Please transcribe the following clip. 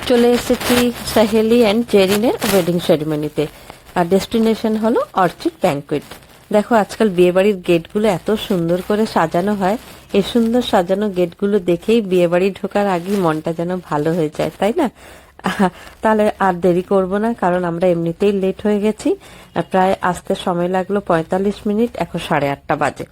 চলে এসেছি সাহেলি অ্যান্ড জেরিনের ওয়েডিং সেরিমনিতে। আর ডেস্টিনেশন হলো অর্চিড ব্যাঙ্কুয়েট। দেখো আজকাল বিয়েবাড়ির গেটগুলো এত সুন্দর করে সাজানো হয়, এই সুন্দর সাজানো গেটগুলো দেখেই বিয়েবাড়ি ঢোকার আগেই মনটা যেন ভালো হয়ে যায়, তাই না? তাহলে আর দেরি করব না, কারণ আমরা এমনিতেই লেট হয়ে গেছি। প্রায় আসতে সময় লাগলো 45 মিনিট, এখন 8:30 বাজে।